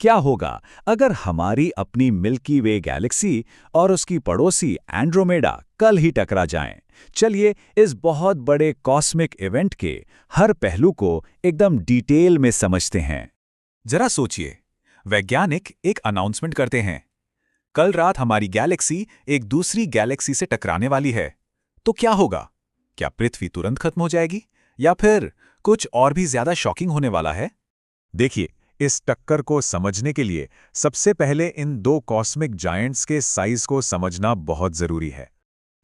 क्या होगा अगर हमारी अपनी मिल्की वे गैलेक्सी और उसकी पड़ोसी एंड्रोमेडा कल ही टकरा जाएं? चलिए इस बहुत बड़े कॉस्मिक इवेंट के हर पहलू को एकदम डिटेल में समझते हैं। जरा सोचिए, वैज्ञानिक एक अनाउंसमेंट करते हैं, कल रात हमारी गैलेक्सी एक दूसरी गैलेक्सी से टकराने वाली है। तो क्या होगा? क्या पृथ्वी तुरंत खत्म हो जाएगी या फिर कुछ और भी ज्यादा शॉकिंग होने वाला है? देखिए, इस टक्कर को समझने के लिए सबसे पहले इन दो कॉस्मिक जायंट्स के साइज को समझना बहुत जरूरी है।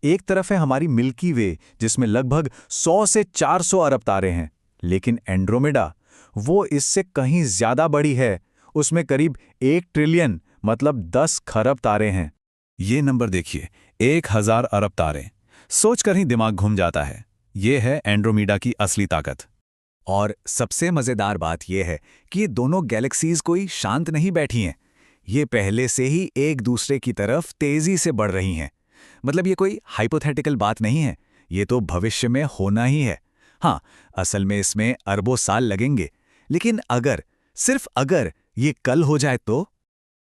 एक तरफ है हमारी मिल्की वे, जिसमें लगभग 100 से 400 अरब तारे हैं, लेकिन एंड्रोमेडा वो इससे कहीं ज्यादा बड़ी है। उसमें करीब 1 ट्रिलियन मतलब 10 खरब तारे हैं। ये नंबर देखिए, 1000 अरब तारे। सोचकर ही दिमाग घूम जाता है। ये है एंड्रोमेडा की असली ताकत। और सबसे मजेदार बात यह है कि ये दोनों गैलेक्सीज कोई शांत नहीं बैठी हैं। ये पहले से ही एक दूसरे की तरफ तेजी से बढ़ रही हैं। मतलब ये कोई हाइपोथेटिकल बात नहीं है, ये तो भविष्य में होना ही है। हाँ, असल में इसमें अरबों साल लगेंगे, लेकिन अगर, सिर्फ अगर ये कल हो जाए तो।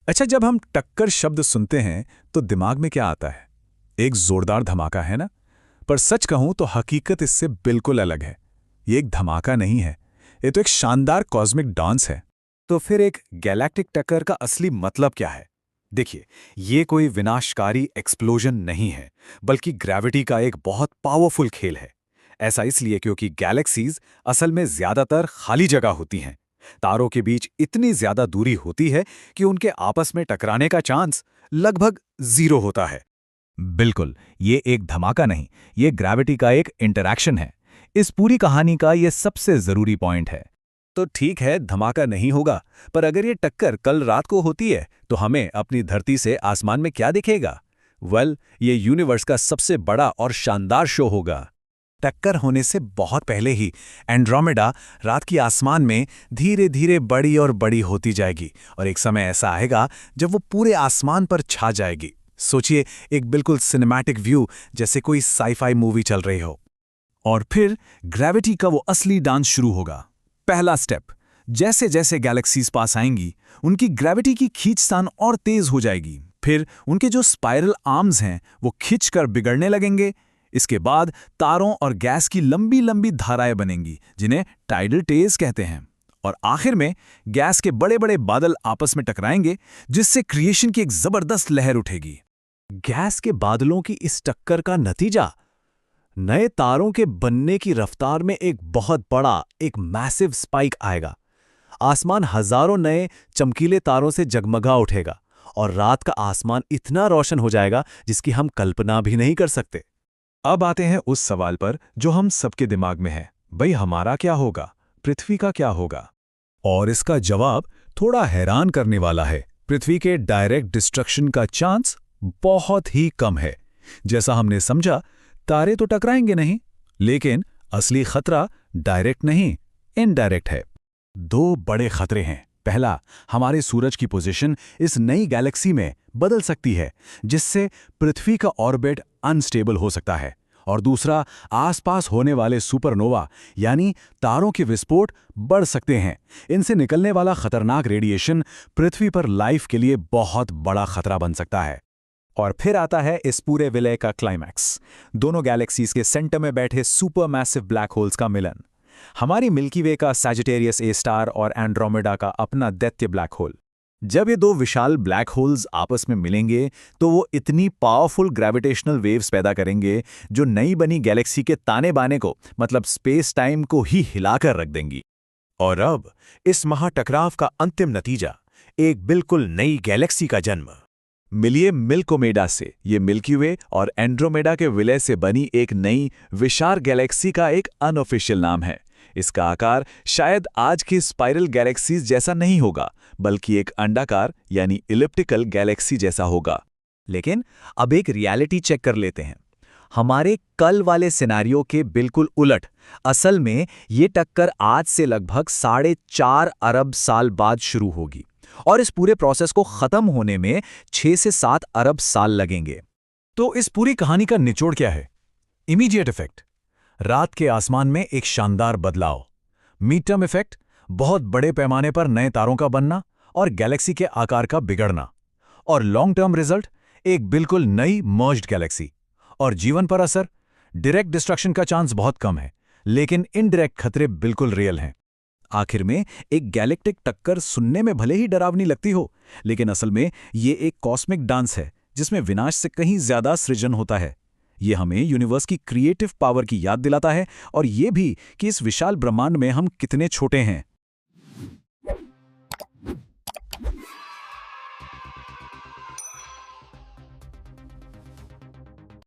अच्छा, जब हम टक्कर शब्द सुनते हैं तो दिमाग में क्या आता है? एक जोरदार धमाका, है ना? पर सच कहूं तो हकीकत इससे बिल्कुल अलग है। ये एक धमाका नहीं है, ये तो एक शानदार कॉस्मिक डांस है। तो फिर एक गैलेक्टिक टक्कर का असली मतलब क्या है? देखिए, ये कोई विनाशकारी एक्सप्लोजन नहीं है, बल्कि ग्रेविटी का एक बहुत पावरफुल खेल है। ऐसा इसलिए क्योंकि गैलेक्सीज असल में ज्यादातर खाली जगह होती हैं। तारों के बीच इतनी ज्यादा दूरी होती है कि उनके आपस में टकराने का चांस लगभग 0 होता है। बिल्कुल, ये एक धमाका नहीं, ये ग्रेविटी का एक इंटरैक्शन है। इस पूरी कहानी का ये सबसे जरूरी पॉइंट है। तो ठीक है, धमाका नहीं होगा, पर अगर ये टक्कर कल रात को होती है तो हमें अपनी धरती से आसमान में क्या दिखेगा? ये यूनिवर्स का सबसे बड़ा और शानदार शो होगा। टक्कर होने से बहुत पहले ही एंड्रोमेडा रात की आसमान में धीरे धीरे बड़ी और बड़ी होती जाएगी, और एक समय ऐसा आएगा जब वो पूरे आसमान पर छा जाएगी। सोचिए, एक बिल्कुल सिनेमैटिक व्यू, जैसे कोई साई-फाई मूवी चल रही हो। और फिर ग्रेविटी का वो असली डांस शुरू होगा। पहला स्टेप, जैसे जैसे गैलेक्सीज पास आएंगी, उनकी ग्रेविटी की खींचतान और तेज हो जाएगी। फिर उनके जो स्पाइरल आर्म्स हैं वो खिंचकर बिगड़ने लगेंगे। इसके बाद तारों और गैस की लंबी लंबी धाराएं बनेंगी, जिन्हें टाइडल टेल्स कहते हैं। और आखिर में गैस के बड़े बड़े बादल आपस में टकराएंगे, जिससे क्रिएशन की एक जबरदस्त लहर उठेगी। गैस के बादलों की इस टक्कर का नतीजा नए तारों के बनने की रफ्तार में एक बहुत बड़ा, एक मैसिव स्पाइक आएगा। आसमान हजारों नए चमकीले तारों से जगमगा उठेगा, और रात का आसमान इतना रोशन हो जाएगा जिसकी हम कल्पना भी नहीं कर सकते। अब आते हैं उस सवाल पर जो हम सबके दिमाग में है, भाई हमारा क्या होगा, पृथ्वी का क्या होगा? और इसका जवाब थोड़ा हैरान करने वाला है। पृथ्वी के डायरेक्ट डिस्ट्रक्शन का चांस बहुत ही कम है। जैसा हमने समझा, तारे तो टकराएंगे नहीं, लेकिन असली खतरा डायरेक्ट नहीं, इनडायरेक्ट है। 2 बड़े खतरे हैं। पहला, हमारे सूरज की पोजीशन इस नई गैलेक्सी में बदल सकती है, जिससे पृथ्वी का ऑर्बिट अनस्टेबल हो सकता है। और दूसरा, आसपास होने वाले सुपरनोवा यानी तारों के विस्फोट बढ़ सकते हैं। इनसे निकलने वाला खतरनाक रेडिएशन पृथ्वी पर लाइफ के लिए बहुत बड़ा खतरा बन सकता है। और फिर आता है इस पूरे विलय का क्लाइमैक्स, दोनों गैलेक्सीज के सेंटर में बैठे सुपर मैसिव ब्लैक होल्स का मिलन। हमारी मिल्की वे का सैजिटेरियस ए स्टार और एंड्रोमेडा का अपना दैत्य ब्लैक होल। जब ये 2 विशाल ब्लैक होल्स आपस में मिलेंगे तो वो इतनी पावरफुल ग्रेविटेशनल वेव्स पैदा करेंगे जो नई बनी गैलेक्सी के ताने बाने को, मतलब स्पेस टाइम को ही हिलाकर रख देंगी। और अब इस महाटकराव का अंतिम नतीजा, एक बिल्कुल नई गैलेक्सी का जन्म। मिलिए मिल्कोमेडा से, ये मिल्की वे और एंड्रोमेडा के विलय से बनी एक नई विशाल गैलेक्सी का एक अनऑफिशियल नाम है। इसका आकार शायद आज की स्पाइरल गैलेक्सीज जैसा नहीं होगा, बल्कि एक अंडाकार यानी इलिप्टिकल गैलेक्सी जैसा होगा। लेकिन अब एक रियलिटी चेक कर लेते हैं। हमारे कल वाले सिनेरियो के बिल्कुल उलट, असल में ये टक्कर आज से लगभग 4.5 अरब साल बाद शुरू होगी, और इस पूरे प्रोसेस को खत्म होने में 6 से 7 अरब साल लगेंगे। तो इस पूरी कहानी का निचोड़ क्या है? इमीडिएट इफेक्ट, रात के आसमान में एक शानदार बदलाव। मिड टर्म इफेक्ट, बहुत बड़े पैमाने पर नए तारों का बनना। और गैलेक्सी के आकार का बिगड़ना। और लॉन्ग टर्म रिजल्ट, एक बिल्कुल नई मर्ज्ड गैलेक्सी। और जीवन पर असर, डायरेक्ट डिस्ट्रक्शन का चांस बहुत कम है, लेकिन इनडायरेक्ट खतरे बिल्कुल रियल हैं। आखिर में एक गैलेक्टिक टक्कर सुनने में भले ही डरावनी लगती हो, लेकिन असल में ये एक कॉस्मिक डांस है जिसमें विनाश से कहीं ज्यादा सृजन होता है। ये हमें यूनिवर्स की क्रिएटिव पावर की याद दिलाता है और ये भी कि इस विशाल ब्रह्मांड में हम कितने छोटे हैं।